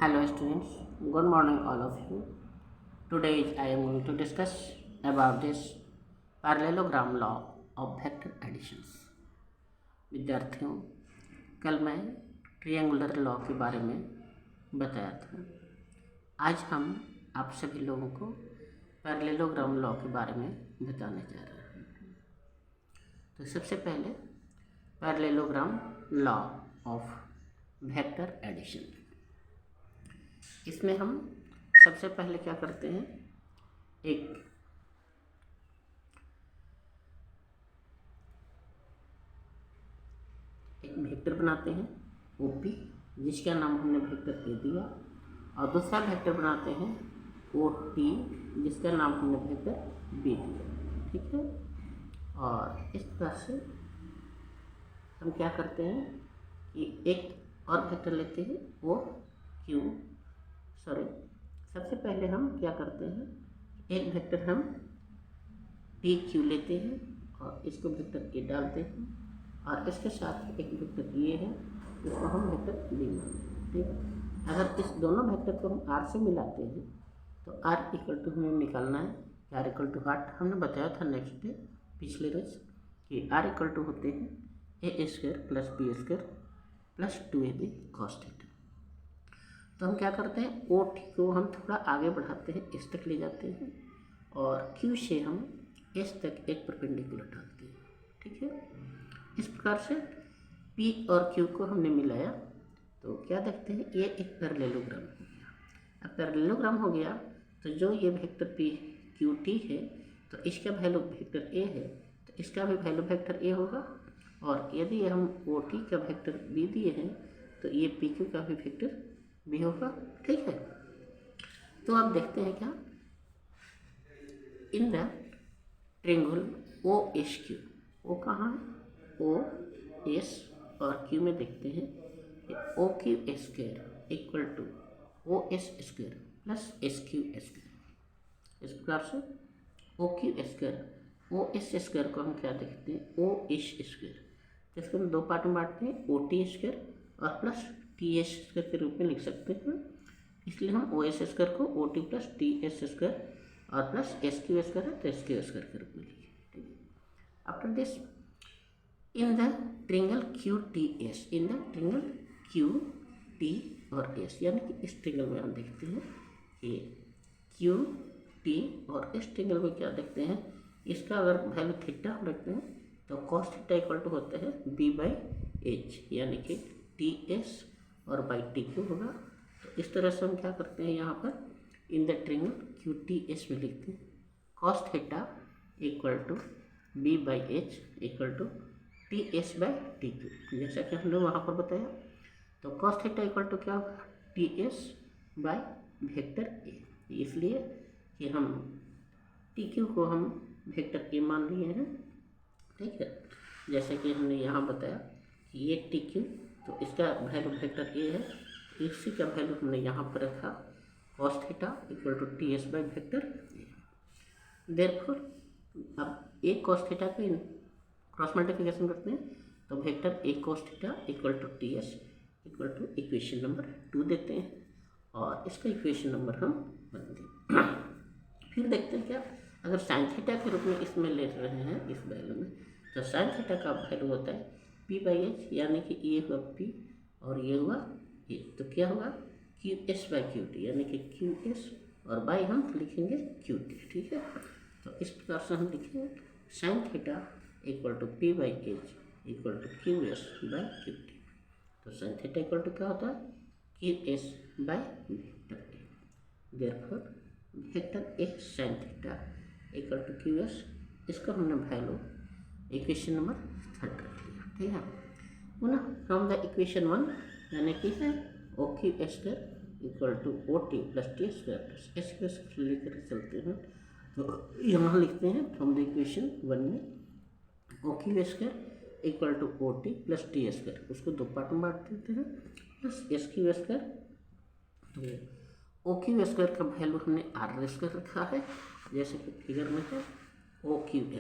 Hello students, good morning all of you. Today I am going to discuss about this parallelogram law of vector additions. विद्यार्थियों, कल मैं ट्रिएंगुलर law के बारे में बताया था। आज हम आप सभी लोगों को पैरेललोग्राम लॉ के बारे में बताने जा रहे हैं। तो सबसे पहले parallelogram law of vector addition. इसमें हम सबसे पहले क्या करते हैं, एक वेक्टर बनाते हैं OP, जिसका नाम हमने वेक्टर ए दिया, और दूसरा वेक्टर बनाते हैं OT, जिसका नाम हमने वेक्टर बी दिया। ठीक है। और इस तरह से हम क्या करते हैं कि एक और वेक्टर लेते हैं सबसे पहले हम क्या करते हैं, एक वेक्टर हम PQ लेते हैं और इसको वेक्टर ए डालते हैं, और इसके साथ एक वेक्टर ये है, इसको हम वेक्टर बी मानते हैं। ठीक। अगर इस दोनों वेक्टर को हम R से मिलाते हैं तो R इक्वल टू हमें निकालना है, R इक्वल टू 8 हमने बताया था नेक्स्ट डे पिछले रोज कि R इक्वल टू होते हैं A² plus B² plus 2AB cos theta. तो हम क्या करते हैं, OT को हम थोड़ा आगे बढ़ाते हैं, इस तक ले जाते हैं, और Q से हम इस तक एक परपेंडिकुलर डालते हैं। ठीक है। इस प्रकार से P और Q को हमने मिलाया तो क्या देखते हैं, ये एक पैरेललोग्राम हो गया। अब पैरेललोग्राम हो गया तो जो ये वेक्टर PQT है तो इसका वैल्यू वेक्टर A है, तो इसका भी वैल्यू वेक्टर A होगा, और यदि हम OT का वेक्टर B दिए हैं तो ये PQ का भी वेक्टर B होगा। ठीक है। तो आप देखते हैं क्या, इन द ट्रायंगल OSQ, वो कहाँ है, OS और Q में देखते हैं कि OQ² equal to OS² plus SQ²। इस प्रकार से OQ² OS² को हम क्या देखते हैं, OS², जिसको हम दो पार्ट में बांटते हैं, OT² और प्लस TS² के रूप में लिख सकते हैं। इसलिए हम OS² को OT प्लस TS² और प्लस SQ² है तो SQ² के रूप में लिखे। ठीक है। After this in the triangle QTS, in the triangle QT और S, यानी कि इस ट्रायंगल में हम देखते हैं कि QT, और इस ट्रायंगल में क्या देखते हैं, इसका अगर वैल्यू थीटा हम रखते हैं तो cos थीटा इक्वल टू होता है B/H, यानी कि TS और बाई TQ होगा। तो इस तरह से हम क्या करते हैं, यहाँ पर इन द ट्रायंगल QTS में लिखते हैं cos theta equal to B/H equal to TS/TQ, जैसा कि हमने वहाँ पर बताया। तो cos थीटा इक्वल टू क्या होगा, TS/वेक्टर A, इसलिए कि हम TQ को हम वेक्टर A मान लिए हैं। ठीक है। जैसे कि हमने यहाँ बताया कि ये TQ, तो इसका वैल्यू वेक्टर A है, इसी का वैल्यू हमने यहाँ पर रखा cos थीटा इक्वल टू TS/वेक्टर A। देयरफॉर अब A cos थीटा का क्रॉस मल्टीप्लिकेशन करते हैं तो vector A cos theta equal to TS equal to equation number 2 देते हैं, और इसका इक्वेशन नंबर हम 1 देते हैं। फिर देखते हैं क्या, अगर साइन थीटा के रूप में इसमें ले रहे हैं इस वैल्यू में, तो साइन थीटा का वैल्यू होता है P/H, यानी कि ये हुआ P और ये हुआ ये, तो क्या होगा QS/QT, यानी कि QS और बाई हम लिखेंगे QT। ठीक है। तो इस प्रकार से हम लिखेंगे sine theta equal to P/H equal to QS/QT। तो साइन थीटा इक्वल टू क्या होता है, QS/वेक्टर A। Therefore vector A sine theta equal to QS, इसका हमने वैल्यू इक्वेशन नंबर 3 रख लिया। ठीक है। पुनः फ्रॉम द इक्वेशन 1, यानी कि है OQ² equal to OT plus TS² plus SQ² लेकर चलते हैं, तो यहाँ लिखते हैं फ्रॉम द इक्वेशन 1 में OQ² equal to OT plus TS², उसको दो पार्ट में बांट देते हैं, प्लस SQ²। तो OQ² का वैल्यू हमने R² रखा है, जैसे कि फिगर में है OQ²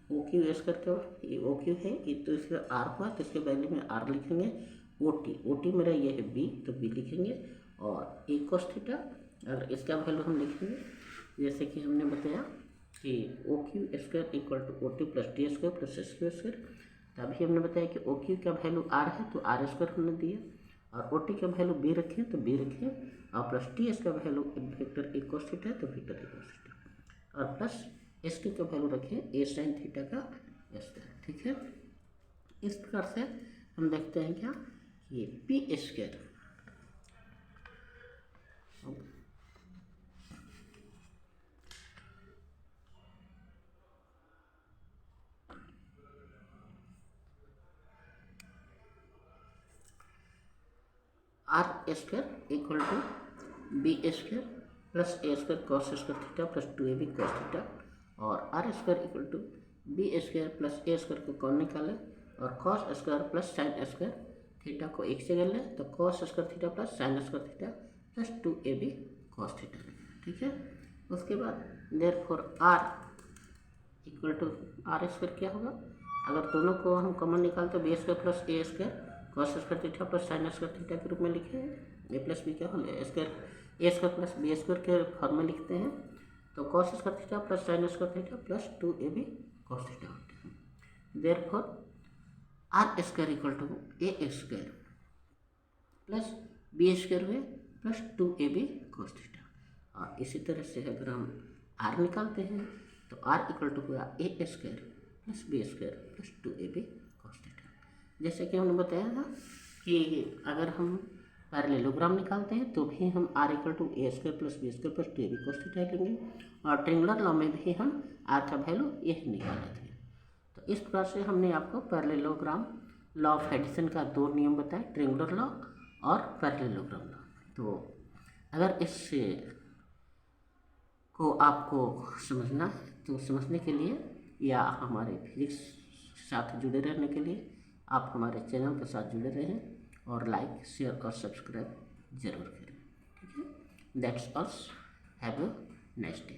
क्या ये OQ है, ये तो इसका R हुआ, तो इसके वैल्यू में R लिखेंगे ओ टी मेरा ये है बी, तो बी लिखेंगे। और ए cos थीटा, अगर इसका वैल्यू हम लिखेंगे जैसे कि हमने बताया कि O Q square equal to O T plus T square plus S Q square. तभी हमने बताया कि ओ क्यू का वैल्यू आर है तो आर स्क्वायर हमने दिया, और ओ टी का वैल्यू बी रखें तो बी रखें, और प्लस टी एस का value vector A cos theta है तो वेक्टर ए cos थीटा, और प्लस एस क्यू का वैल्यू रखें ए साइन थीटा का स्क्वायर। ठीक है, इस प्रकार से हम देखते हैं क्या ये P square R square equal to B square plus A square cos square theta plus 2ab cos theta, और R square equal to B square plus A square को कौन निकाले, और cos square plus sine square theta को एक जगह लें तो cos square theta plus sine square theta plus 2ab cos theta. ठीक है, उसके बाद therefore R equal to R square क्या होगा, अगर दोनों को हम कॉमन निकालते तो B square plus A square cos square theta plus sine square theta के रूप में लिखे हैं। ए प्लस बी क्या हो गया square A square plus B square के फॉर्म में लिखते हैं, तो cos square theta plus sine square theta plus 2ab cos theta होते हैं। Therefore R square equal to A square plus B square हुए प्लस 2ab कॉस थीटा। और इसी तरह से अगर हम आर निकालते हैं तो आर इक्वल टू हुआ A square plus B square plus 2ab cos theta. जैसे कि हमने बताया था कि अगर हम पैरेललोग्राम निकालते हैं तो भी हम R equal to A square plus B square plus 2ab cos theta लेंगे, और ट्रिंगुलर लॉ में भी हम आर का वैल्यू यही निकाले थे। तो इस प्रकार से हमने आपको पैरेललोग्राम लॉ ऑफ एडिशन का 2 नियम बताए, ट्रिंगुलर लॉ और पैरेललोग्राम लॉ। तो अगर इससे को आपको समझना है तो समझने के लिए या हमारे फिजिक्स के साथ जुड़े रहने के लिए आप हमारे चैनल के साथ जुड़े रहें और लाइक शेयर और सब्सक्राइब जरूर करें। ठीक है, that's all, have a nice day.